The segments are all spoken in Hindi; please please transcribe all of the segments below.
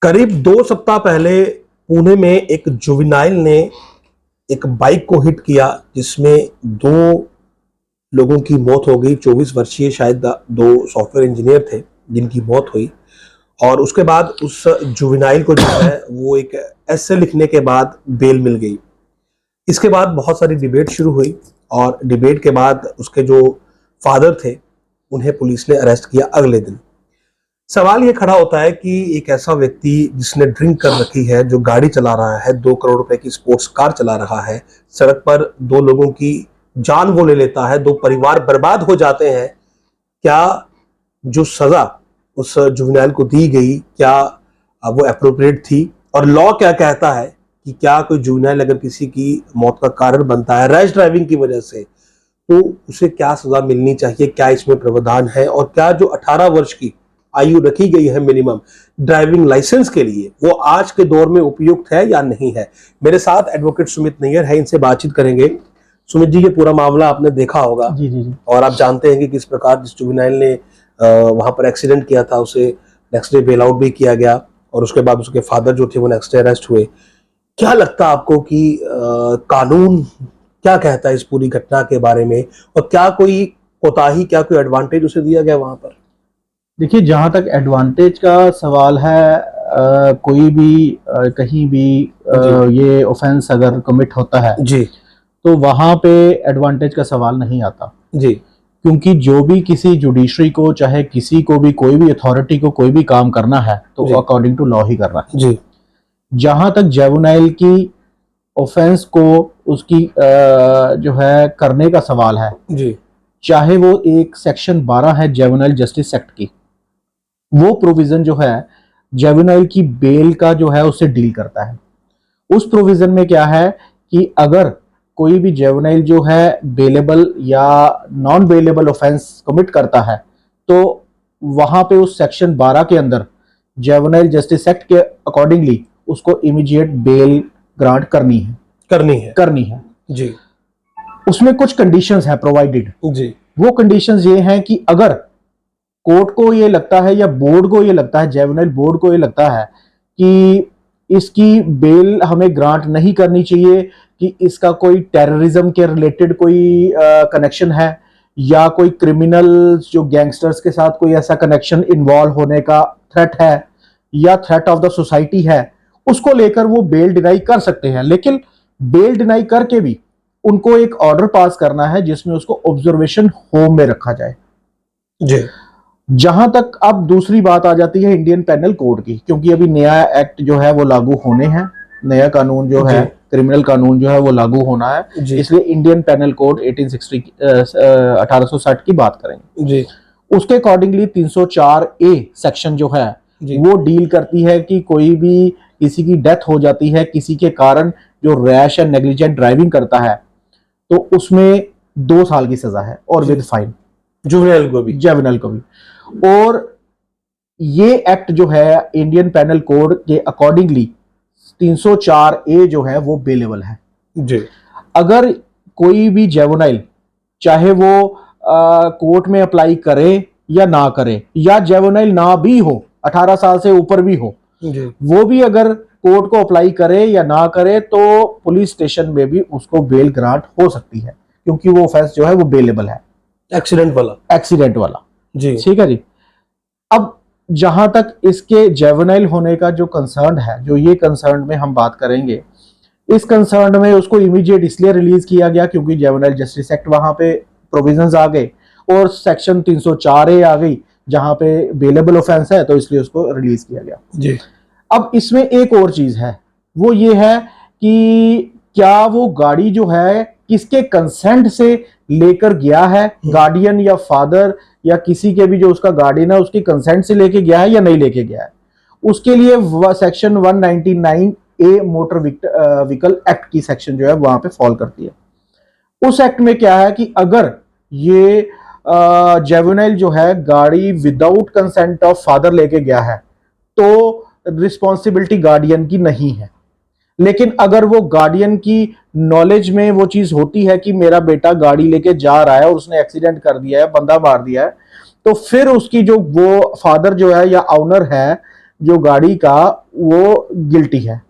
करीब 2 सप्ताह पहले पुणे में एक जुवेनाइल ने एक बाइक को हिट किया जिसमें दो लोगों की मौत हो गई। 24 वर्षीय शायद दो सॉफ्टवेयर इंजीनियर थे जिनकी मौत हुई। और उसके बाद उस जुवेनाइल को जो है वो एक एसे लिखने के बाद बेल मिल गई। इसके बाद बहुत सारी डिबेट शुरू हुई और डिबेट के बाद उसके जो फादर थे उन्हें पुलिस ने अरेस्ट किया अगले दिन। सवाल ये खड़ा होता है कि एक ऐसा व्यक्ति जिसने ड्रिंक कर रखी है, जो गाड़ी चला रहा है, 2 करोड़ रुपए की स्पोर्ट्स कार चला रहा है, सड़क पर दो लोगों की जान वो ले लेता है, दो परिवार बर्बाद हो जाते हैं। क्या जो सजा उस जुवेनाइल को दी गई, क्या वो एप्रोप्रिएट थी? और लॉ क्या कहता है कि क्या कोई जुवेनाइल अगर किसी की मौत का कारण बनता है रैश ड्राइविंग की वजह से, तो उसे क्या सजा मिलनी चाहिए? क्या इसमें प्रावधान है? और क्या जो 18 वर्ष की आयु रखी गई है मिनिमम ड्राइविंग लाइसेंस के लिए, वो आज के दौर में उपयुक्त है या नहीं है? मेरे साथ एडवोकेट सुमित नैयर है, इनसे बातचीत करेंगे। सुमित जी, ये पूरा मामला आपने देखा होगा। जी जी जी। और आप जानते हैं कि किस प्रकार जिस जुवेनाइल ने वहां पर एक्सीडेंट किया था उसे नेक्स्ट डे बेल आउट भी किया गया और उसके बाद उसके फादर जो थे वो नेक्स्ट डे अरेस्ट हुए। क्या लगता है आपको कि कानून क्या कहता है इस पूरी घटना के बारे में, और क्या कोई कोताही, क्या कोई एडवांटेज उसे दिया गया वहां पर? देखिए, जहाँ तक एडवांटेज का सवाल है, कोई भी कहीं भी ये ऑफेंस अगर कमिट होता है जी, तो वहाँ पे एडवांटेज का सवाल नहीं आता जी, क्योंकि जो भी किसी जुडिशरी को, चाहे किसी को भी, कोई भी अथॉरिटी को कोई भी काम करना है तो अकॉर्डिंग टू लॉ ही करना है। जी। जहाँ तक जुवेनाइल की ऑफेंस को उसकी जो है करने का सवाल है, जी, चाहे वो एक सेक्शन 12 है जुवेनाइल जस्टिस एक्ट की, वो प्रोविजन जो है जुवेनाइल की बेल का जो है उससे डील करता है। उस प्रोविजन में क्या है कि अगर कोई भी जुवेनाइल जो है बेलेबल या नॉन बेलेबल ऑफेंस कमिट करता है तो वहां पे उस सेक्शन 12 के अंदर जुवेनाइल जस्टिस एक्ट के अकॉर्डिंगली उसको इमीडिएट बेल ग्रांट करनी है। जी, उसमें कुछ कंडीशंस है प्रोवाइडेड। जी, वो कंडीशंस ये हैं कि अगर कोर्ट को ये लगता है या बोर्ड को ये लगता है, जुवेनाइल बोर्ड को ये लगता है कि इसकी बेल हमें ग्रांट नहीं करनी चाहिए, कि इसका कोई टेररिज्म के रिलेटेड कोई कनेक्शन है या कोई क्रिमिनल जो गैंगस्टर्स के साथ कोई ऐसा कनेक्शन इन्वॉल्व होने का थ्रेट है या थ्रेट ऑफ द सोसाइटी है, उसको लेकर वो बेल डिनाई कर सकते हैं। लेकिन बेल डिनाई करके भी उनको एक ऑर्डर पास करना है जिसमें उसको ऑब्जर्वेशन होम में रखा जाए। जी। जहां तक अब दूसरी बात आ जाती है इंडियन पेनल कोड की, क्योंकि अभी नया एक्ट जो है वो लागू होने हैं, नया कानून जो है क्रिमिनल कानून जो है वो लागू होना है, इसलिए इंडियन पेनल कोड 1860 की बात करेंगे जी। उसके अकॉर्डिंगली 304A सेक्शन जो है वो डील करती है कि कोई भी किसी की डेथ हो जाती है किसी के कारण, जो रैश या नेग्लिजेंट ड्राइविंग करता है, तो उसमें 2 साल की सजा है और विद फाइन, जुवेनाइल को भी। और ये एक्ट जो है इंडियन पेनल कोड के अकॉर्डिंगली 304A जो है वो बेलेबल है जी। अगर कोई भी जुवेनाइल, चाहे वो कोर्ट में अप्लाई करे या ना करे, या जुवेनाइल ना भी हो, 18 साल से ऊपर भी हो जी, वो भी अगर कोर्ट को अप्लाई करे या ना करे तो पुलिस स्टेशन में भी उसको बेल ग्रांट हो सकती है, क्योंकि वो ऑफेंस जो है वो बेलेबल है, एक्सीडेंट वाला जी। ठीक है जी। अब जहां तक इसके जुवेनाइल होने का जो कंसर्न है, जो ये कंसर्न में हम बात करेंगे, इस कंसर्न में उसको इमीडिएट इसलिए रिलीज किया गया क्योंकि जुवेनाइल जस्टिस एक्ट वहां पे प्रोविजंस आ गए और सेक्शन 304A आ गई जहां पे बेलेबल ऑफेंस है, तो इसलिए उसको रिलीज किया गया जी। अब इसमें एक और चीज है, वो ये है कि क्या वो गाड़ी जो है किसके कंसेंट से लेकर गया है, गार्डियन या फादर या किसी के भी जो उसका गार्डियन है उसकी कंसेंट से लेके गया है या नहीं लेके गया है। उसके लिए section 199A motor vehicle act की सेक्शन जो है वहां पे फॉल करती है। उस एक्ट में क्या है कि अगर ये जुवेनाइल जो है गाड़ी विदाउट कंसेंट ऑफ फादर लेके गया है तो रिस्पॉन्सिबिलिटी गार्डियन की नहीं है। लेकिन अगर वो गार्डियन की नॉलेज में वो चीज होती है कि मेरा बेटा गाड़ी लेके जा रहा है और उसने एक्सीडेंट कर दिया है, बंदा मार दिया है, तो फिर उसकी जो वो फादर जो है या ऑनर है जो गाड़ी का वो गिल्टी है,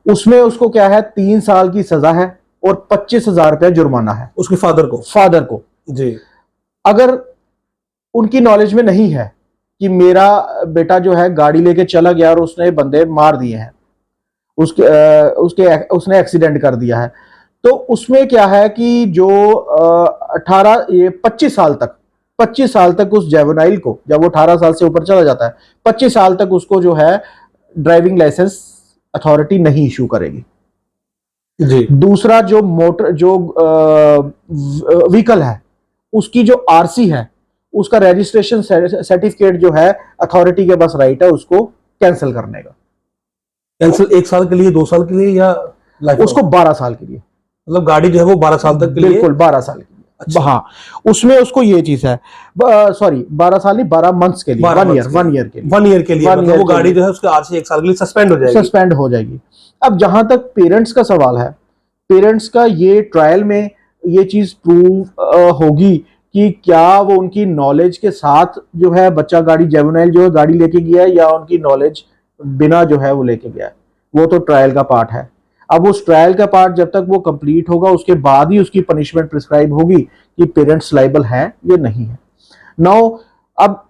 उसमें उसको क्या है 3 साल की सजा है और 25,000 रुपया जुर्माना है उसके फादर को जी। अगर उनकी नॉलेज में नहीं है कि मेरा बेटा जो है गाड़ी लेके चला गया और उसने बंदे मार दिए हैं, उसने एक्सीडेंट कर दिया है, तो उसमें क्या है कि जो 25 साल तक उस जुवेनाइल को, जब वो 18 साल से ऊपर चला जाता है, 25 साल तक उसको जो है ड्राइविंग लाइसेंस अथॉरिटी नहीं इशू करेगी जी। दूसरा, जो मोटर जो व्हीकल है उसकी जो आरसी है, उसका रजिस्ट्रेशन सर्टिफिकेट जो है अथॉरिटी के पास राइट है उसको कैंसिल करने का। कैंसिल 1 साल के लिए, 2 साल के लिए, या उसको 12 साल के लिए, मतलब गाड़ी जो है वो 12 साल तक के लिए, बिल्कुल 12 साल के लिए। अच्छा। हाँ, उसमें उसको ये चीज है, सॉरी 12 साल नहीं, 12 मंथ्स के लिए, 1 ईयर के लिए, 1 ईयर के लिए, मतलब वो गाड़ी जो है उसके आरसी 1 साल के लिए सस्पेंड हो जाएगी। अब जहां तक पेरेंट्स का सवाल है, पेरेंट्स का ये ट्रायल में ये चीज प्रूव होगी कि क्या वो उनकी नॉलेज के साथ जो है बच्चा गाड़ी जुवेनाइल जो है गाड़ी लेके गया है, या उनकी नॉलेज बिना जो है वो लेके गया है, वो तो ट्रायल का पार्ट है। अब उस ट्रायल का पार्ट जब तक वो कंप्लीट होगा उसके बाद ही उसकी पनिशमेंट प्रिस्क्राइब होगी कि पेरेंट्स लायबल हैं या नहीं है। नाउ अब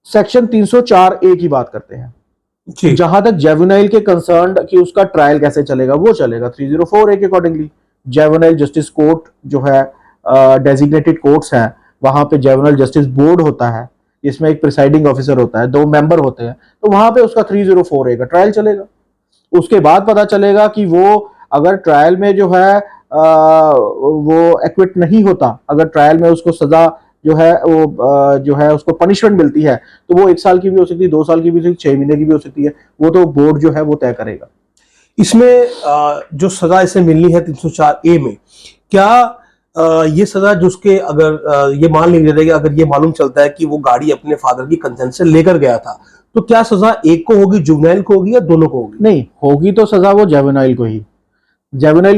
सेक्शन 304A की बात करते हैं। जहां तक जुवेनाइल के कंसर्न कि उसका ट्रायल कैसे चलेगा, वो चलेगा 304A के अकॉर्डिंगली। जुवेनाइल जस्टिस कोर्ट जो है डेजिग्नेटेड कोर्ट्स हैं, वहां पे जुवेनाइल जस्टिस बोर्ड होता है, इसमें एक प्रिसाइडिंग ऑफिसर होता है, 2 मेंबर होते हैं, तो वहां पे उसका 304A का ट्रायल चलेगा। उसके बाद पता चलेगा कि वो अगर ट्रायल में जो है वो एक्विट नहीं होता, अगर ट्रायल में उसको सजा जो है वो जो है उसको पनिशमेंट मिलती है, तो वो 1 साल की भी हो सकती है, 2 साल की भी हो सकती है, 6 महीने की भी हो सकती है, वो तो बोर्ड जो है वो तय करेगा। इसमें जो सजा इसे मिलनी है 304A में, क्या ये सजा जिसके अगर ये मान लीजिए कि अगर ये मालूम चलता है कि वो गाड़ी अपने फादर की कंसेंट से लेकर गया था, तो क्या सजा एक को होगी, जुवेनाइल को होगी, या दोनों को होगी? नहीं होगी, तो सजा वो जुवेनाइल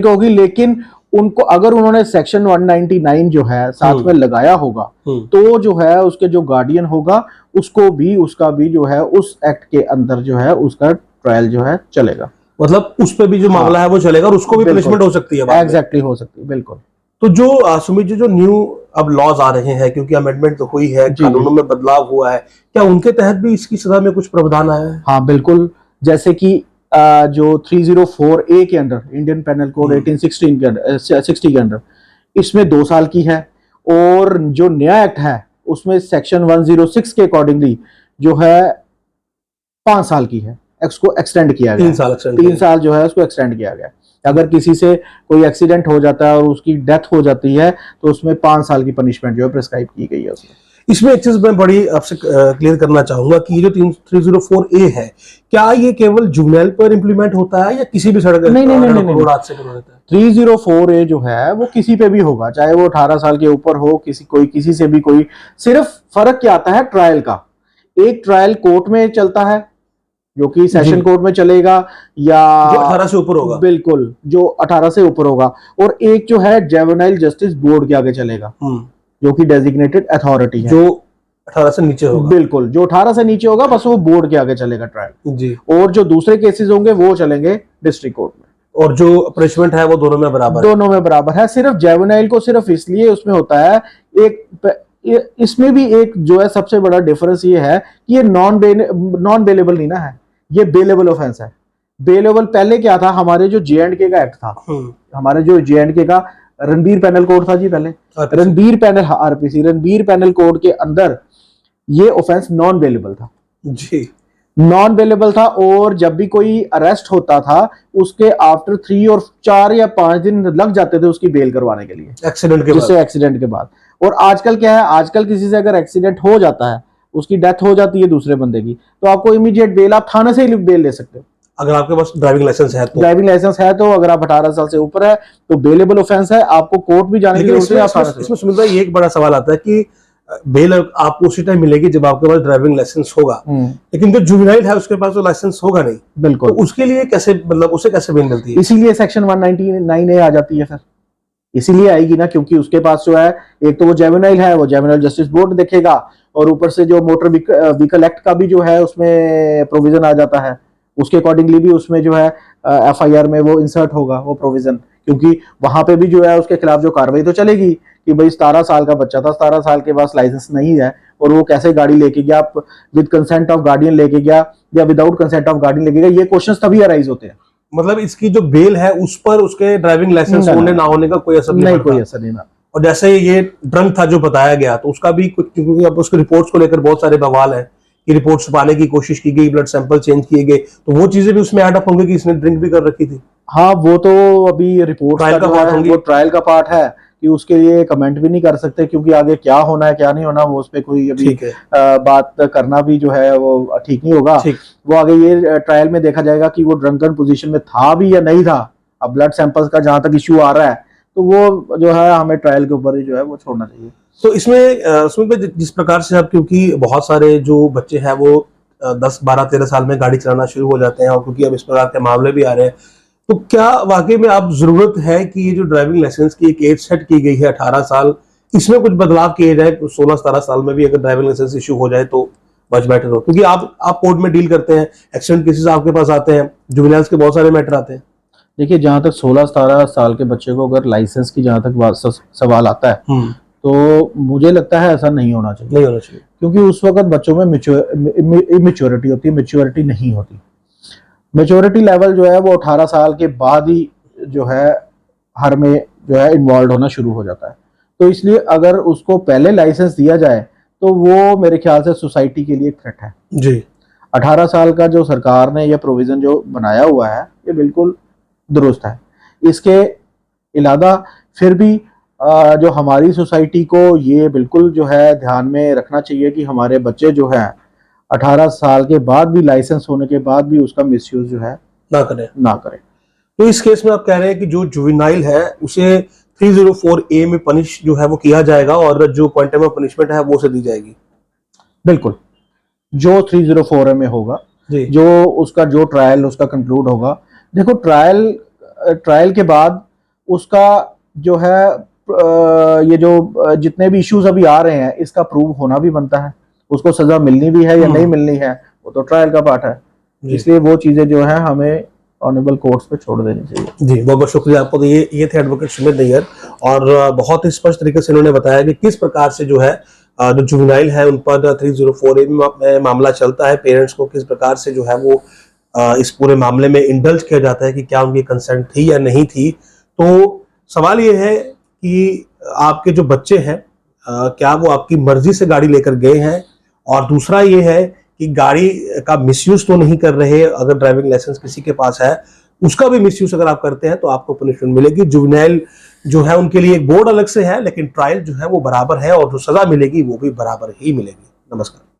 को होगी, लेकिन उनको अगर उन्होंने सेक्शन 199 जो है साथ में लगाया होगा, तो जो है उसके जो गार्डियन होगा उसका भी जो है उस एक्ट के अंदर जो है उसका ट्रायल जो है चलेगा, मतलब उस पर भी जो मामला है वो चलेगा और उसको भी पनिशमेंट हो सकती है। एग्जैक्टली हो सकती है, बिल्कुल। तो जो सुमित जी, जो न्यू अब लॉज आ रहे हैं, क्योंकि अमेंडमेंट तो हुई है, कानूनों में बदलाव हुआ है, क्या उनके तहत भी इसकी सजा में कुछ प्रावधान आया है? हाँ बिल्कुल, जैसे कि जो 304A के अंडर इंडियन पेनल कोड 1860 के अंडर इसमें 2 साल की है, और जो नया एक्ट है उसमें सेक्शन 106 के अकॉर्डिंगली जो है 5 साल की है, उसको एक्सटेंड किया गया, 3 साल जो है उसको एक्सटेंड किया गया। अगर किसी से कोई एक्सीडेंट हो जाता है और उसकी डेथ हो जाती है तो उसमें 5 साल की पनिशमेंट जो है प्रिस्क्राइब की गई है उसमें। इसमें एक चीज मैं बड़ी आपसे क्लियर करना चाहूंगा कि जो 304A है, क्या ये केवल जुवेनाइल पर इंप्लीमेंट होता है या किसी भी सड़क नहीं, रोड हादसे पर होता है? 304A जो है वो किसी पे भी होगा, चाहे वो 18 साल के ऊपर हो, किसी से भी कोई। सिर्फ फर्क क्या आता है ट्रायल का, एक ट्रायल कोर्ट में चलता है जो कि सेशन कोर्ट में चलेगा, या जो 18 से ऊपर होगा, बिल्कुल जो 18 से ऊपर होगा, और एक जो है जुवेनाइल जस्टिस बोर्ड के आगे चलेगा जो कि डेजिग्नेटेड अथॉरिटी है, जो 18 से नीचे होगा, बिल्कुल जो 18 से नीचे होगा बस वो बोर्ड के आगे चलेगा ट्रायल जी। और जो दूसरे केसेस होंगे वो चलेंगे डिस्ट्रिक्ट कोर्ट में, और जो पनिशमेंट है वो दोनों में बराबर है। सिर्फ जुवेनाइल को सिर्फ इसलिए उसमें होता है, इसमें भी एक जो है सबसे बड़ा डिफरेंस ये है कि ये नॉन बेलेबल नहीं ना है, ये बेलेबल ऑफेंस है। बेलेबल पहले क्या था, हमारे जो J&K का एक्ट था, हमारे जो J&K का रणबीर पैनल कोड था जी, पहले Ranbir panel RPC Ranbir panel code के अंदर ये ऑफेंस नॉन बेलेबल था जी, नॉन बेलेबल था। और जब भी कोई अरेस्ट होता था उसके आफ्टर 3 और 4 या 5 दिन लग जाते थे उसकी बेल करवाने के लिए, एक्सीडेंट के बाद। और आजकल क्या है, आजकल किसी से अगर एक्सीडेंट हो जाता है, उसकी डेथ हो जाती है दूसरे बंदे की, तो आपको इमीडिएट बेल, आप थाने से ही बेल ले सकते हो अगर आपके पास ड्राइविंग लाइसेंस है तो अगर आप 18 साल से ऊपर है तो बेलेबल ऑफेंस है, आपको कोर्ट भी जाने की जरूरत है। इसमें सुमित भाई एक बड़ा सवाल आता है कि बेल आपको उसी टाइम मिलेगी जब आपके पास ड्राइविंग लाइसेंस होगा, लेकिन जो जुवेनाइल है उसके पास तो लाइसेंस होगा नहीं, बिल्कुल, तो उसके लिए कैसे, मतलब उसे कैसे बेल मिलती है? इसीलिए सेक्शन 199A आ जाती है, फिर इसीलिए आएगी ना, क्योंकि उसके पास जो है एक तो वो जुवेनाइल है, वो जुवेनाइल जस्टिस बोर्ड देखेगा, और ऊपर से जो मोटर व्हीकल एक्ट का भी जो है उसमें प्रोविजन आ जाता है, उसके अकॉर्डिंगली भी उसमें जो है एफआईआर में वो इंसर्ट होगा वो प्रोविजन, क्योंकि वहां पे भी जो है उसके खिलाफ जो कार्रवाई तो चलेगी कि भाई 17 साल का बच्चा था, 17 साल के पास लाइसेंस नहीं है और वो कैसे गाड़ी लेके गया, आप विद कंसेंट ऑफ गार्डियन लेके गया या विदाउट कंसेंट ऑफ गार्डियन लेके गया, ये क्वेश्चंस तभी अराइज होते हैं। मतलब इसकी जो बेल है उस पर उसके ड्राइविंग लाइसेंस होने ना होने का कोई असर नहीं, पड़ता। कोई असर नहीं ना। और जैसे ये ड्रंक था जो बताया गया, तो उसका भी कुछ, क्योंकि अब उसके रिपोर्ट्स को लेकर बहुत सारे बवाल है कि रिपोर्ट छुपाने की कोशिश की गई, ब्लड सैंपल चेंज किए गए, तो वो चीजें भी उसमें ऐड अप होंगे कि इसने ड्रिंक भी कर रखी थी। हाँ, वो तो अभी रिपोर्ट ट्रायल का पार्ट होंगी, वो ट्रायल का पार्ट है कि उसके लिए कमेंट भी नहीं कर सकते, क्योंकि आगे क्या होना है क्या नहीं होना वो उस पर कोई अभी बात करना भी जो है वो ठीक नहीं होगा। वो आगे ये ट्रायल में देखा जाएगा कि वो ड्रंकन पोजीशन में था भी या नहीं था। अब ब्लड सैंपल्स का जहां तक इश्यू आ रहा है तो वो जो है हमें ट्रायल के ऊपर ही जो है वो छोड़ना चाहिए। तो इसमें जिस प्रकार से अब, क्योंकि बहुत सारे जो बच्चे हैं वो 10, 12, 13 साल में गाड़ी चलाना शुरू हो जाते हैं, और क्योंकि अब इस प्रकार के मामले भी आ रहे हैं, तो क्या वाकई में अब जरूरत है कि ये जो ड्राइविंग लाइसेंस की एक एज सेट की गई है 18 साल, इसमें कुछ बदलाव किए जाए? 16-17 साल में भी अगर ड्राइविंग लाइसेंस इश्यू हो जाए तो मच बेटर हो, क्योंकि आप कोर्ट में डील करते हैं, एक्सीडेंट केसेस आपके पास आते हैं, जुवेनाइल्स के बहुत सारे मैटर आते हैं। देखिए, जहां तक 16-17 साल के बच्चे को अगर लाइसेंस की जहां तक सवाल आता है तो मुझे लगता है ऐसा नहीं होना चाहिए, क्योंकि उस वक्त बच्चों में इमेच्योरिटी होती है, मैच्योरिटी नहीं होती। मैच्योरिटी लेवल जो है वो 18 साल के बाद ही जो है हर में जो है इन्वॉल्व होना शुरू हो जाता है। तो इसलिए अगर उसको पहले लाइसेंस दिया जाए तो वो मेरे ख्याल से सोसाइटी के लिए थ्रेट है जी। 18 साल का जो सरकार ने यह प्रोविजन जो बनाया हुआ है ये बिल्कुल दुरुस्त है। इसके अलावा फिर भी जो हमारी सोसाइटी को ये बिल्कुल जो है ध्यान में रखना चाहिए कि हमारे बच्चे जो है 18 साल के बाद भी, लाइसेंस होने के बाद भी उसका मिसयूज जो है ना करें। तो इस केस में आप कह रहे हैं कि जो जुवेनाइल है उसे 304A में पनिश जो है वो किया जाएगा, और जो क्वांटम ऑफ पनिशमेंट है वो उसे दी जाएगी। बिल्कुल, जो 304A में होगा, जो उसका जो ट्रायल उसका कंक्लूड होगा। देखो, ट्रायल के बाद उसका जो है ये जो जितने भी इश्यूज अभी आ रहे हैं इसका प्रूव होना भी बनता है, उसको सजा मिलनी भी है या नहीं मिलनी है वो तो ट्रायल का पार्ट है। इसलिए वो चीजें जो है हमें ऑनरेबल कोर्ट्स पे छोड़ देनी चाहिए। जी, बहुत बहुत शुक्रिया आपको। तो ये थे एडवोकेट सुमित नैयर, और बहुत ही स्पष्ट तरीके से उन्होंने बताया कि किस प्रकार से जो है जो जुवेनाइल है उन पर 304A में मामला चलता है, पेरेंट्स को किस प्रकार से जो है वो इस पूरे मामले में इंडल्ज किया जाता है कि क्या उनकी कंसेंट थी या नहीं थी। तो सवाल ये है कि आपके जो बच्चे हैं क्या वो आपकी मर्जी से गाड़ी लेकर गए हैं, और दूसरा ये है कि गाड़ी का मिसयूज तो नहीं कर रहे। अगर ड्राइविंग लाइसेंस किसी के पास है उसका भी मिसयूज अगर आप करते हैं तो आपको पनिशमेंट मिलेगी। जुवेनाइल जो है उनके लिए एक बोर्ड अलग से है, लेकिन ट्रायल जो है वो बराबर है, और जो सजा मिलेगी वो भी बराबर ही मिलेगी। नमस्कार।